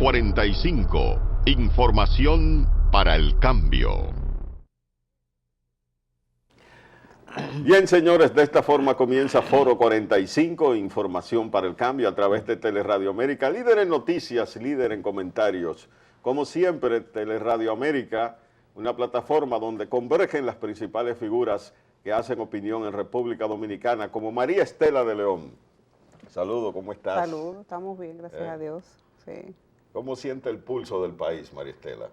45. Información para el cambio. Bien, señores, de esta forma comienza Foro 45, Información para el Cambio, a través de Teleradio América, líder en noticias, líder en comentarios. Como siempre, Teleradio América, una plataforma donde convergen las principales figuras que hacen opinión en República Dominicana, como María Estela de León. Saludos, ¿cómo estás? Saludos, estamos bien, gracias a Dios. Sí. ¿Cómo siente el pulso del país, María Estela?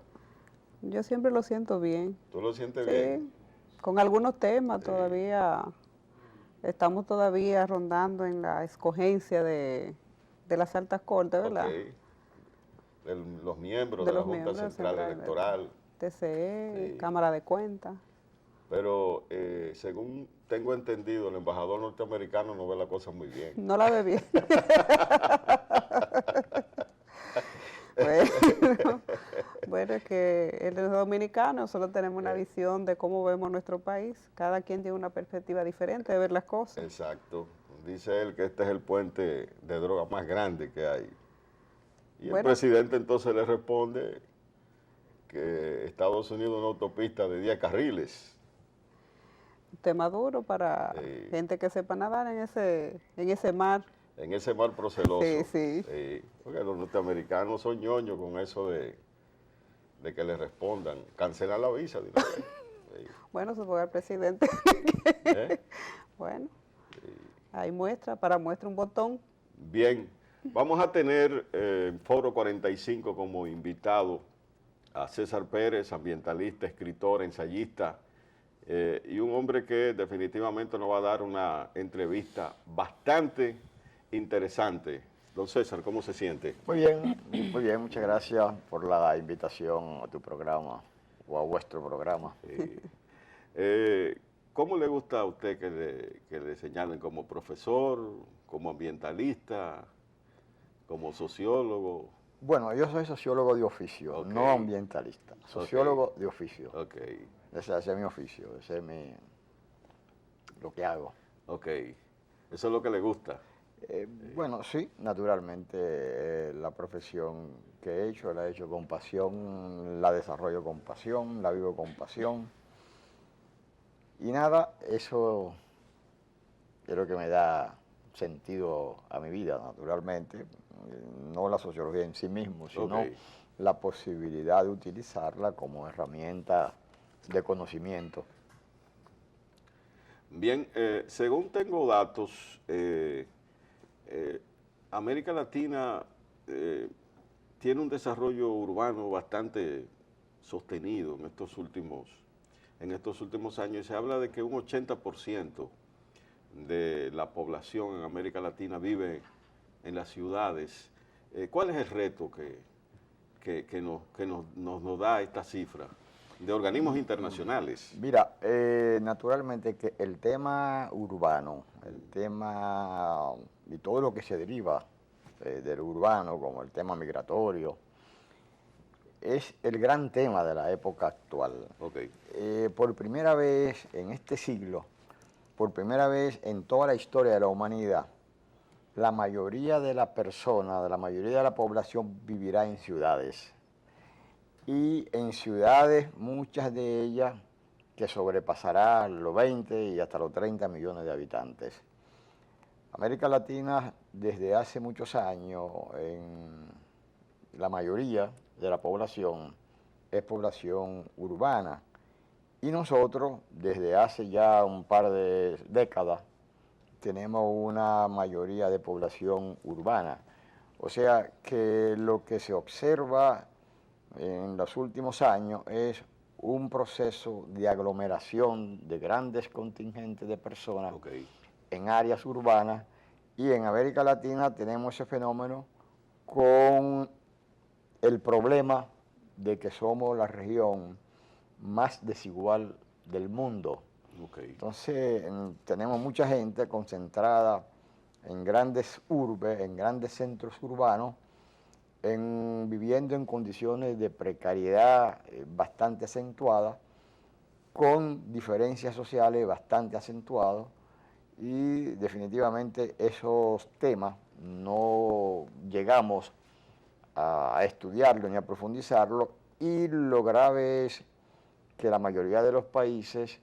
Yo siempre lo siento bien. ¿Tú lo sientes Sí, bien? con algunos temas todavía, estamos todavía rondando en la escogencia de las altas cortes, ¿verdad? Okay. Los miembros De de la los Junta miembros Central Electoral. TCE, Sí. Cámara de Cuentas. Pero según tengo entendido, el embajador norteamericano no ve la cosa muy bien. No la ve bien. Bueno, es que el dominicano solo tenemos una visión de cómo vemos nuestro país. Cada quien tiene una perspectiva diferente de ver las cosas. Exacto. Dice él que este es el puente de droga más grande que hay. Y el Bueno, presidente entonces le responde que Estados Unidos es una autopista de 10 carriles. un tema duro para gente que sepa nadar en ese mar. En ese mar proceloso. Sí. Porque los norteamericanos son ñoños con eso de que le respondan. Cancelar la visa de una vez. Sí. Bueno, supongo el presidente. Bueno, ahí muestra un botón. Bien, vamos a tener en Foro 45 como invitado a César Pérez, ambientalista, escritor, ensayista, y un hombre que definitivamente nos va a dar una entrevista bastante interesante. Don César, ¿cómo se siente? Muy bien, muchas gracias por la invitación a tu programa o a vuestro programa. ¿Cómo le gusta a usted que le señalen como profesor, como ambientalista, como sociólogo? Bueno, yo soy sociólogo de oficio, Okay. no ambientalista, sociólogo de oficio. Ok, Ese es mi oficio, ese es lo que hago. ok. Eso es lo que le gusta. Bueno, sí, naturalmente, la profesión que he hecho, la he hecho con pasión, la desarrollo con pasión, la vivo con pasión. Y nada, eso es lo que me da sentido a mi vida, naturalmente. No la sociología en sí mismo, sino la posibilidad de utilizarla como herramienta de conocimiento. Bien, según tengo datos, América Latina tiene un desarrollo urbano bastante sostenido en estos últimos años. Se habla de que un 80% de la población en América Latina vive en las ciudades. ¿Cuál es el reto que nos da esta cifra de organismos internacionales? Mira, naturalmente que el tema urbano, el tema y todo lo que se deriva del urbano, como el tema migratorio, es el gran tema de la época actual. Okay. Por primera vez en este siglo, por primera vez en toda la historia de la humanidad, la mayoría de la persona, la mayoría de la población vivirá en ciudades. Y en ciudades, muchas de ellas, que sobrepasará los 20 y hasta los 30 millones de habitantes. América Latina, desde hace muchos años, en la mayoría de la población es población urbana. Y nosotros, desde hace ya un par de décadas, tenemos una mayoría de población urbana. O sea que lo que se observa en los últimos años es un proceso de aglomeración de grandes contingentes de personas en áreas urbanas, y en América Latina tenemos ese fenómeno con el problema de que somos la región más desigual del mundo. Entonces tenemos mucha gente concentrada en grandes urbes, en grandes centros urbanos, viviendo en condiciones de precariedad bastante acentuadas, con diferencias sociales bastante acentuadas, y definitivamente esos temas no llegamos a estudiarlo ni a profundizarlo, y lo grave es que la mayoría de los países,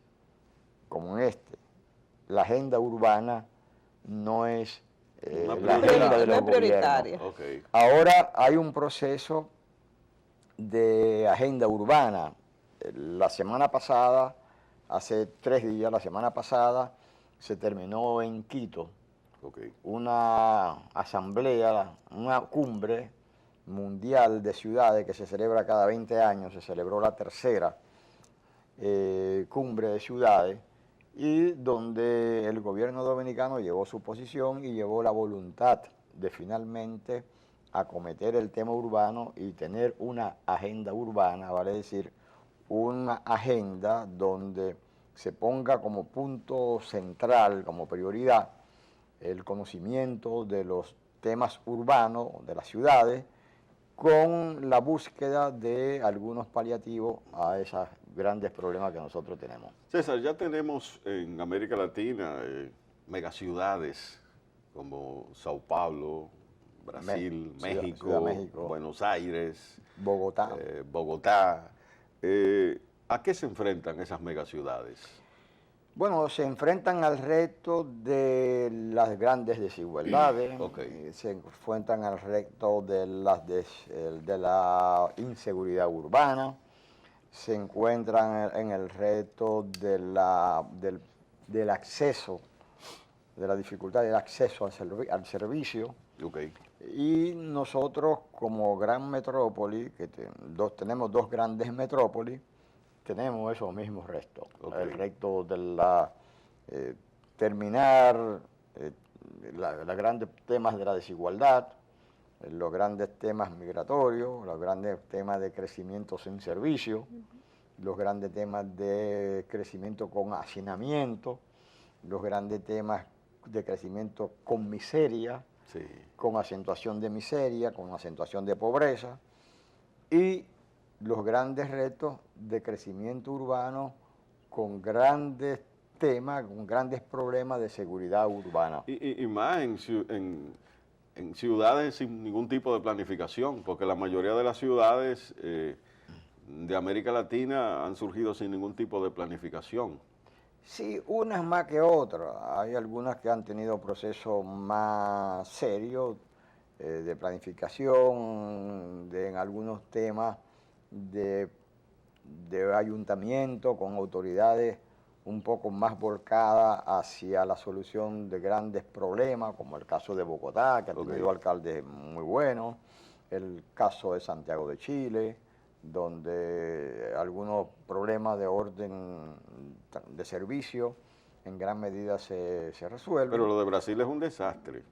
como en este, la agenda urbana no es Una la agenda de no los es prioritaria. gobiernos. Ok. Ahora hay un proceso de agenda urbana. La semana pasada, hace 3 días, la semana pasada, se terminó en Quito Ok. una asamblea, una cumbre mundial de ciudades que se celebra cada 20 años, se celebró la tercera cumbre de ciudades, y donde el gobierno dominicano llevó su posición y llevó la voluntad de finalmente acometer el tema urbano y tener una agenda urbana, vale decir, una agenda donde se ponga como punto central, como prioridad, el conocimiento de los temas urbanos, de las ciudades, con la búsqueda de algunos paliativos a esos grandes problemas que nosotros tenemos. César, ya tenemos en América Latina megaciudades como Sao Paulo, Brasil, México, Ciudad México, Buenos Aires, Bogotá. Bogotá. ¿A qué se enfrentan esas megaciudades? Bueno, se enfrentan al reto de las grandes desigualdades, Ok. se enfrentan al reto de la inseguridad urbana, se encuentran en el reto del acceso, de la dificultad del acceso al servicio. Ok. Y nosotros, como gran metrópoli, que tenemos 2 grandes metrópolis, tenemos esos mismos retos. Ok. El reto de terminar los grandes temas de la desigualdad, los grandes temas migratorios, los grandes temas de crecimiento sin servicio, los grandes temas de crecimiento con hacinamiento, los grandes temas de crecimiento con miseria, Sí. con acentuación de miseria, con acentuación de pobreza, y los grandes retos de crecimiento urbano con grandes temas, con grandes problemas de seguridad urbana. Y más en ciudades sin ningún tipo de planificación, porque la mayoría de las ciudades de América Latina han surgido sin ningún tipo de planificación. Sí, unas más que otras. Hay algunas que han tenido procesos más serios de planificación, en algunos temas de ayuntamiento, con autoridades un poco más volcadas hacia la solución de grandes problemas, como el caso de Bogotá, que ha tenido alcaldes muy buenos, el caso de Santiago de Chile, donde algunos problemas de orden de servicio en gran medida se resuelven. Pero lo de Brasil es un desastre.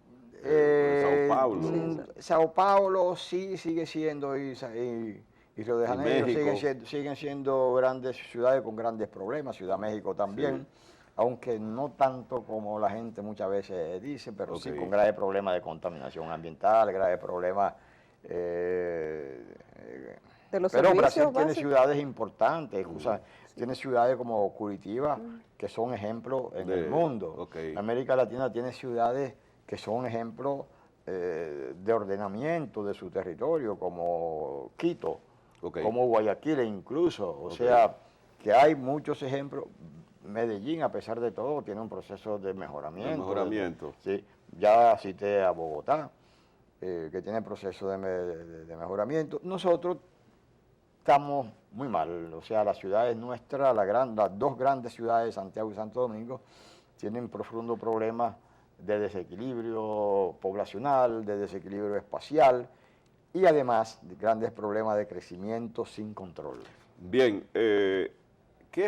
Sao Paulo. Sao Paulo sí sigue siendo, y Río de Janeiro siguen siendo grandes ciudades con grandes problemas, Ciudad México también, sí, aunque no tanto como la gente muchas veces dice, pero sí con graves problemas de contaminación ambiental, graves problemas. Pero Brasil tiene ciudades importantes, tiene ciudades como Curitiba, que son ejemplos en el mundo. América Latina tiene ciudades que son ejemplos de ordenamiento de su territorio, como Quito, como Guayaquil incluso. O sea, que hay muchos ejemplos. Medellín, a pesar de todo, tiene un proceso de mejoramiento. Sí, ya cité a Bogotá, que tiene proceso de mejoramiento. Nosotros estamos muy mal, o sea, las ciudades nuestras, las 2 grandes ciudades, Santiago y Santo Domingo, tienen profundos problemas de desequilibrio poblacional, de desequilibrio espacial y además de grandes problemas de crecimiento sin control. Bien, ¿qué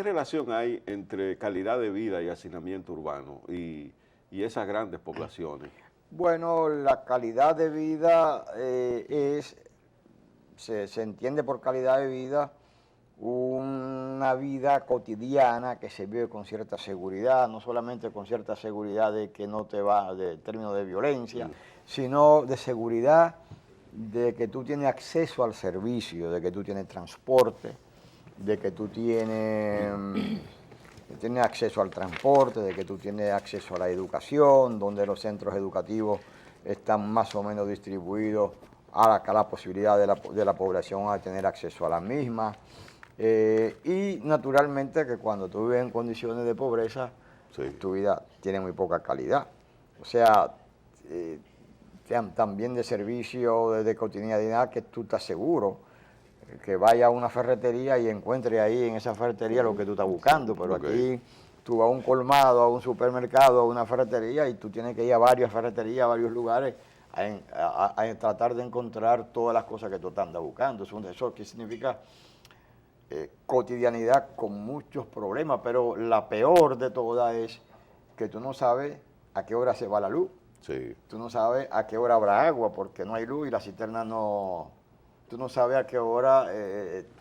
relación hay entre calidad de vida y hacinamiento urbano y esas grandes poblaciones? Bueno, la calidad de vida se entiende por calidad de vida una vida cotidiana que se vive con cierta seguridad, no solamente con cierta seguridad de que no te va de términos de violencia, sino de seguridad de que tú tienes acceso al servicio, de que tú tienes transporte, de que tú tienes acceso al transporte, de que tú tienes acceso a la educación, donde los centros educativos están más o menos distribuidos a la posibilidad de la población a tener acceso a la misma. Y naturalmente que cuando tú vives en condiciones de pobreza, Sí. tu vida tiene muy poca calidad. O sea, también de servicio, de cotidianidad, que tú estás seguro que vaya a una ferretería y encuentre ahí en esa ferretería lo que tú estás buscando, pero Ok. aquí tú vas a un colmado, a un supermercado, a una ferretería y tú tienes que ir a varias ferreterías, a varios lugares a tratar de encontrar todas las cosas que tú andas buscando. Eso que significa cotidianidad con muchos problemas, pero la peor de todas es que tú no sabes a qué hora se va la luz. Sí. Tú no sabes a qué hora habrá agua porque no hay luz y la cisterna no. Tú no sabes a qué hora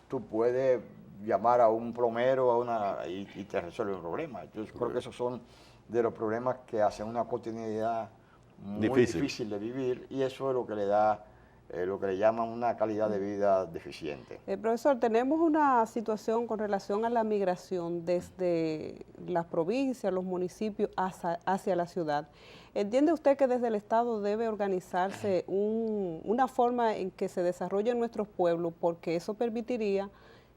tú puedes llamar a un plomero y te resuelve un problema. Yo creo que esos son de los problemas que hacen una cotidianidad muy difícil de vivir y eso es lo que le da lo que le llaman una calidad de vida deficiente. Profesor, tenemos una situación con relación a la migración desde las provincias, los municipios hacia la ciudad. ¿Entiende usted que desde el Estado debe organizarse una forma en que se desarrollen nuestros pueblos, porque eso permitiría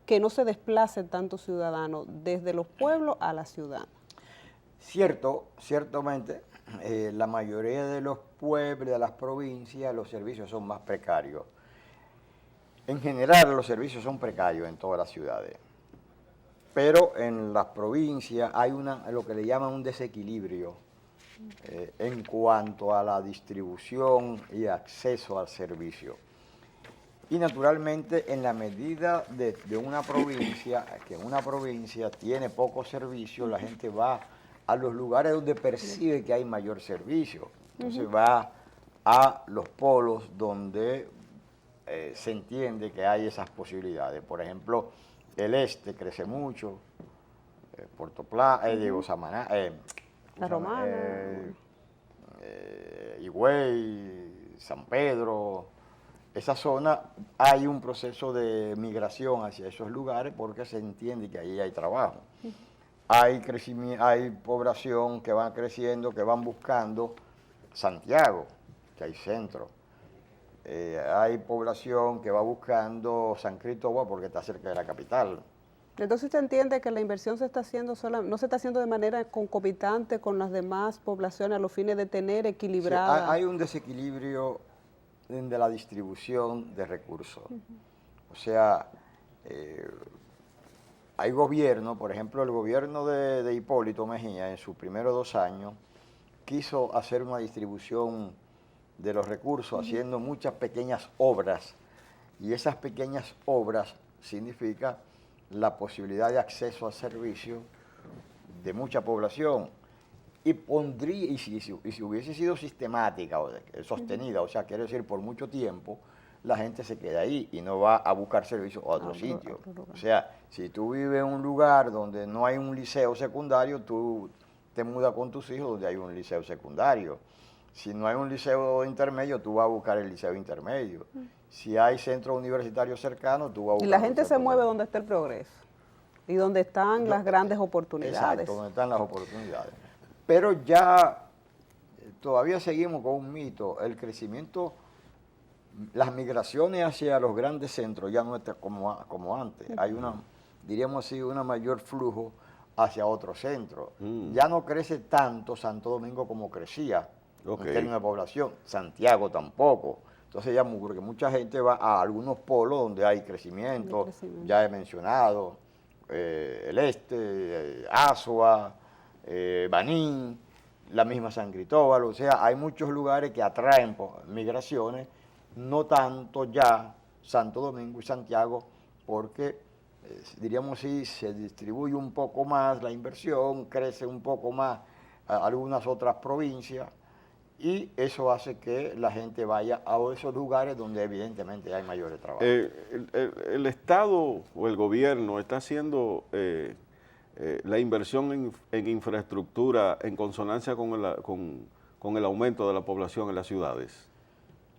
que no se desplacen tantos ciudadanos desde los pueblos a la ciudad? Ciertamente, la mayoría de los pueblos, de las provincias, los servicios son más precarios. En general, los servicios son precarios en todas las ciudades, pero en las provincias hay lo que le llaman un desequilibrio en cuanto a la distribución y acceso al servicio. Y naturalmente, en la medida de una provincia, que una provincia tiene pocos servicios, la gente va a los lugares donde percibe que hay mayor servicio. Entonces va a los polos donde se entiende que hay esas posibilidades. Por ejemplo, el este crece mucho, Puerto Plata, Samaná, La Romana, Higüey, San Pedro. Esa zona hay un proceso de migración hacia esos lugares porque se entiende que ahí hay trabajo. Hay crecimiento, hay población que van creciendo, que van buscando Santiago, que hay centro. Hay población que va buscando San Cristóbal porque está cerca de la capital. Entonces usted entiende que la inversión se está haciendo no se está haciendo de manera concomitante con las demás poblaciones a los fines de tener equilibrada. Sí, hay un desequilibrio de la distribución de recursos. O sea, hay gobierno, por ejemplo, el gobierno de Hipólito Mejía en sus primeros 2 años quiso hacer una distribución de los recursos haciendo muchas pequeñas obras y esas pequeñas obras significa la posibilidad de acceso a servicios de mucha población y si hubiese sido sistemática o sostenida, o sea, quiere decir por mucho tiempo, la gente se queda ahí y no va a buscar servicios a otro sitio. O sea, si tú vives en un lugar donde no hay un liceo secundario, tú te mudas con tus hijos donde hay un liceo secundario. Si no hay un liceo intermedio, tú vas a buscar el liceo intermedio. Si hay centros universitarios cercanos, tú vas a buscar. Y la gente se mueve donde está el progreso y donde están las grandes oportunidades. Exacto, donde están las oportunidades. Pero ya todavía seguimos con un mito. El crecimiento, las migraciones hacia los grandes centros ya no está como antes. Hay diríamos así, un mayor flujo hacia otros centros. Ya no crece tanto Santo Domingo como crecía en términos de población. Santiago tampoco. Entonces ya porque mucha gente va a algunos polos donde hay crecimiento. Ya he mencionado el este, Azua, Baní, la misma San Cristóbal. O sea, hay muchos lugares que atraen migraciones, no tanto ya Santo Domingo y Santiago, porque diríamos así, se distribuye un poco más la inversión, crece un poco más algunas otras provincias y eso hace que la gente vaya a esos lugares donde evidentemente hay mayores trabajos. El Estado o el gobierno está haciendo la inversión en infraestructura en consonancia con el aumento de la población en las ciudades.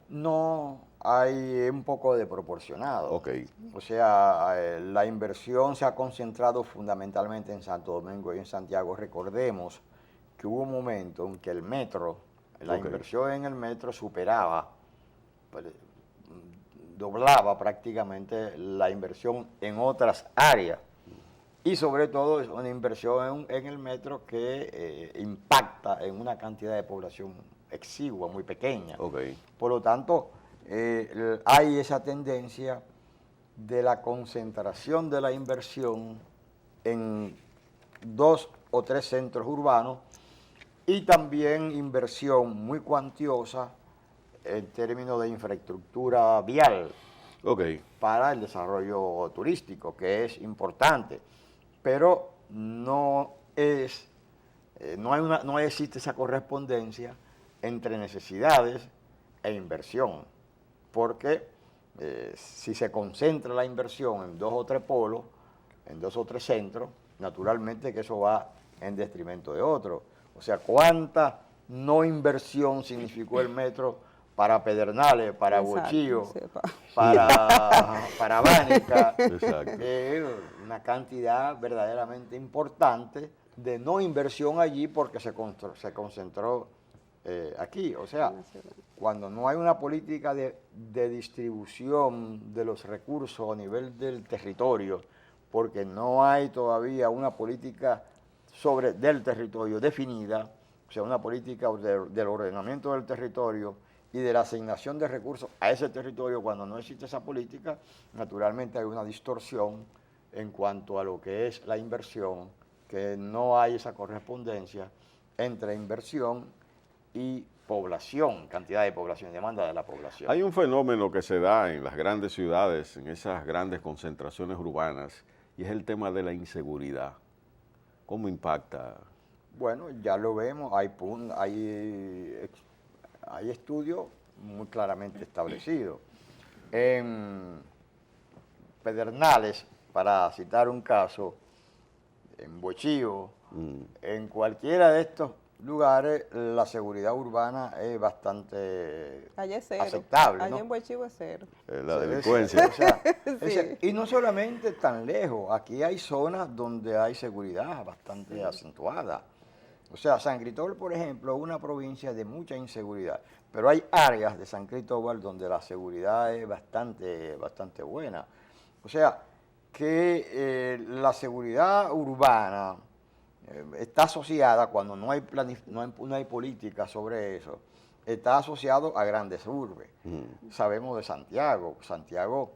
No, hay un poco de proporcionado. Okay. O sea, la inversión se ha concentrado fundamentalmente en Santo Domingo y en Santiago. Recordemos que hubo un momento en que el metro, la inversión en el metro superaba doblaba prácticamente la inversión en otras áreas. Y sobre todo es una inversión en el metro que impacta en una cantidad de población exigua, muy pequeña. Okay. Por lo tanto, hay esa tendencia de la concentración de la inversión en 2 o 3 centros urbanos y también inversión muy cuantiosa en términos de infraestructura vial para el desarrollo turístico, que es importante, pero no existe esa correspondencia entre necesidades e inversión, porque si se concentra la inversión en 2 o 3 polos, en 2 o 3 centros, naturalmente que eso va en detrimento de otro. O sea, ¿cuánta no inversión significó el metro para Pedernales, para Bochío, para Bánica? Una cantidad verdaderamente importante de no inversión allí porque se concentró aquí. O sea, cuando no hay una política de distribución de los recursos a nivel del territorio, porque no hay todavía una política del territorio definida, o sea, una política del ordenamiento del territorio y de la asignación de recursos a ese territorio. Cuando no existe esa política, naturalmente hay una distorsión en cuanto a lo que es la inversión, que no hay esa correspondencia entre inversión y población, cantidad de población, demanda de la población. Hay un fenómeno que se da en las grandes ciudades, en esas grandes concentraciones urbanas, y es el tema de la inseguridad. ¿Cómo impacta? Bueno, ya lo vemos, hay estudios muy claramente establecidos. En Pedernales, para citar un caso, en Bochío, en cualquiera de estos lugares, la seguridad urbana es bastante aceptable. Allá en Bochío es cero. La delincuencia. O sea, Sí. y no solamente tan lejos, aquí hay zonas donde hay seguridad bastante acentuada. O sea, San Cristóbal, por ejemplo, es una provincia de mucha inseguridad, pero hay áreas de San Cristóbal donde la seguridad es bastante buena. O sea, que la seguridad urbana está asociada, cuando no hay política sobre eso, está asociado a grandes urbes. Sabemos de Santiago. Santiago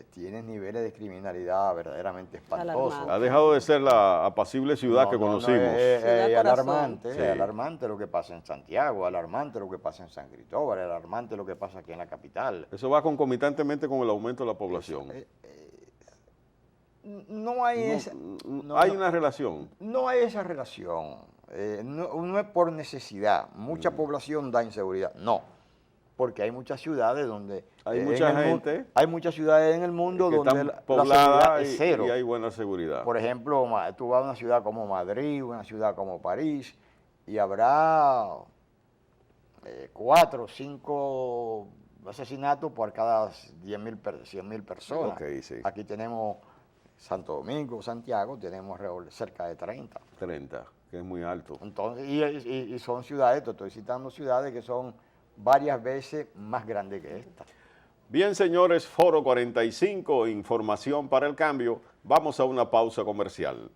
tiene niveles de criminalidad verdaderamente espantosos. Alarmante. Ha dejado de ser la apacible ciudad que conocimos. Ciudad Alarmante, Sí. alarmante lo que pasa en Santiago, alarmante lo que pasa en San Cristóbal, alarmante lo que pasa aquí en la capital. Eso va concomitantemente con el aumento de la población. No hay Hay una relación. No hay esa relación. No es por necesidad. Mucha población da inseguridad. No. Porque hay muchas ciudades donde... Hay mucha gente. Hay muchas ciudades en el mundo que donde están la pobladas seguridad es cero. y hay buena seguridad. Por ejemplo, tú vas a una ciudad como Madrid, una ciudad como París, y habrá 4 o 5 asesinatos por cada 100.000 personas. Okay, sí. Aquí tenemos Santo Domingo, Santiago, tenemos cerca de 30. 30, que es muy alto. Entonces, y son ciudades, te estoy citando ciudades que son varias veces más grandes que esta. Bien, señores, Foro 45, información para el cambio. Vamos a una pausa comercial.